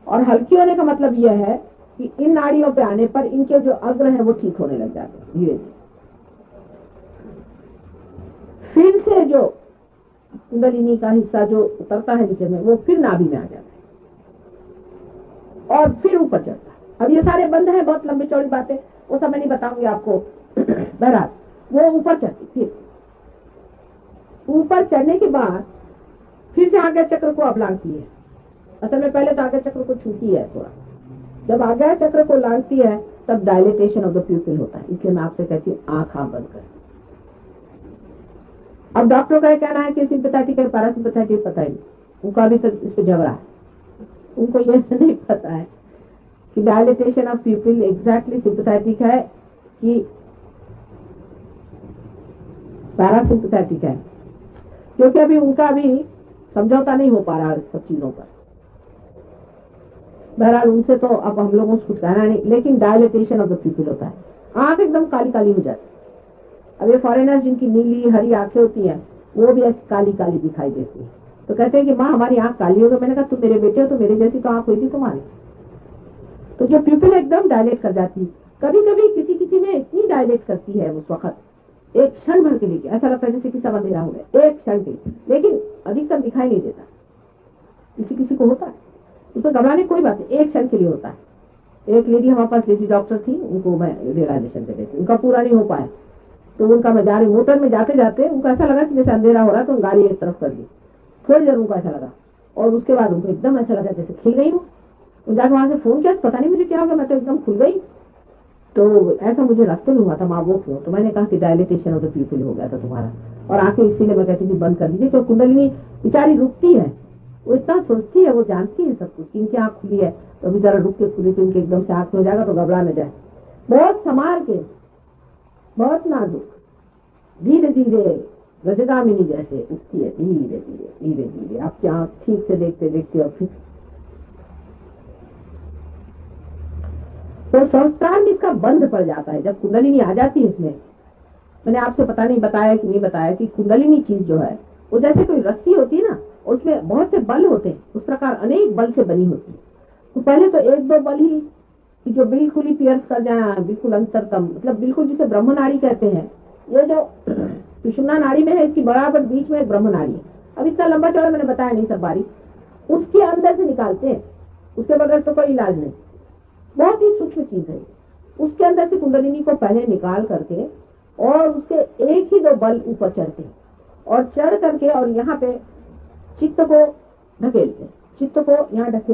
और हल्की होने का मतलब यह है कि इन नाड़ियों पे आने पर इनके जो अग्र है वो ठीक होने लग जाते हैं धीरे धीरे। फिर से जो कुंडलिनी का हिस्सा जो उतरता है नीचे में वो फिर नाभि में आ जाता है और फिर ऊपर चढ़ता है। अब ये सारे बंद हैं, बहुत लंबी चौड़ी बातें, वो सब मैं नहीं बताऊंगी आपको। बहरहाल वो ऊपर चढ़ती, फिर ऊपर चढ़ने के बाद फिर से आज्ञा चक्र को अब लांघती है। असल में पहले तो आज्ञा चक्र को छूती है थोड़ा, जब आज्ञा चक्र को लांघती है तब डायलिटेशन ऑफ द प्यूपिल होता है। इसलिए मैं आपसे कहती हूँ आंख आप बंद करें। अब डॉक्टर का कहना है कि सिंपैथेटिक है पैरासिम्पैथेटिक, पता ही नहीं, उनका भी इस पे झगड़ा है। उनको ये नहीं पता है कि डायलिटेशन ऑफ प्यूपिल एग्जैक्टली सिंपैथेटिक है कि पैरासिम्पैथेटिक है, क्योंकि अभी उनका भी समझौता नहीं हो पा रहा सब चीजों पर। बहरहाल उनसे तो अब हम लोगों को कुछ कहना नहीं, लेकिन डायलिटेशन ऑफ द प्यूपिल होता है, आंख एकदम काली काली हो जाती है। अब ये फॉरेनर्स जिनकी नीली हरी आंखें होती हैं वो भी ऐसी काली काली दिखाई देती है, तो कहते हैं कि माँ हमारी आंख काली हो गई। मैंने कहा तुम मेरे बेटे हो तो मेरे जैसी तो आंख हुई थी तुम्हारी। तो जो प्यूपिल एकदम डायलेट कर जाती है, कभी कभी किसी किसी में इतनी डायलेट करती है उस वक्त, एक क्षण भर के लिए, ऐसा लगता है जैसे कि सब अंधेरा हो गया, एक क्षण के, लेकिन अधिकतर दिखाई नहीं देता। किसी किसी को होता है, उसको घबराने कोई बात नहीं, एक क्षण के लिए होता है। एक लेडी हमारे पास लेडी डॉक्टर थी, उनको मैं रियलाइजेशन दे देती, उनका पूरा नहीं हो पाया, तो उनका मैं जा रही मोटर में जाते जाते उनको ऐसा लगा कि जैसे अंधेरा हो रहा है, तो गाड़ी एक तरफ कर दी, थोड़ी देर उनको ऐसा लगा, और उसके बाद उनको एकदम ऐसा लगा जैसे खिल गई हूँ। जाकर वहां से फोन किया, पता नहीं मुझे क्या हो गया, मैं तो एकदम खुल गई। तो ऐसा मुझे रास्ते में हुआ था, माँ वो क्यों? तो मैंने कहा कि डायलिटेशन ऑफ द प्यूपिल हो गया था तुम्हारा, और आंखें इसीलिए मैं कहती थी बंद कर दीजिए। तो कुंडलिनी बेचारी रुकती है, वो इतना सोचती है, वो जानती है सब कुछ, इनकी आंख खुली है तो अभी जरा रुक के खुली तो इनके एकदम से आंख हो जाएगा तो घबरा न जाए। बहुत संभाल के, बहुत नाजुक, धीरे धीरे रजगामिनी जैसे उठती है, धीरे धीरे धीरे धीरे आपकी आंख ठीक से देखते देखते, और फिर तो संस्कार में इसका बंद पड़ जाता है जब कुंडलिनी आ जाती है इसमें। मैंने आपसे पता नहीं बताया कि नहीं बताया कि कुंडलिनी चीज जो है वो जैसे कोई रस्सी होती है ना, उसमें बहुत से बल होते हैं, उस प्रकार अनेक बल से बनी होती है। तो पहले तो एक दो बल ही जो बिल्कुल ही पियर्स कर जाए, बिल्कुल अंतरतम, मतलब बिल्कुल जिसे ब्रह्म नाड़ी कहते हैं। ये जो सुषुम्ना नाड़ी में है, इसकी बराबर बीच में एक ब्रह्म नाड़ी है। अब इतना लंबा चौड़ा मैंने बताया नहीं सब बारी, उसके अंदर से निकालते हैं, उसके बगैर तो कोई इलाज नहीं। बहुत ही सूक्ष्म चीज है। उसके अंदर से कुंडलिनी को पहले निकाल करके और उसके एक ही दो बल ऊपर चढ़ते हैं, और चढ़ करके और यहाँ पे चित्त को ढकेलते, चित्त को यहाँ ढकेल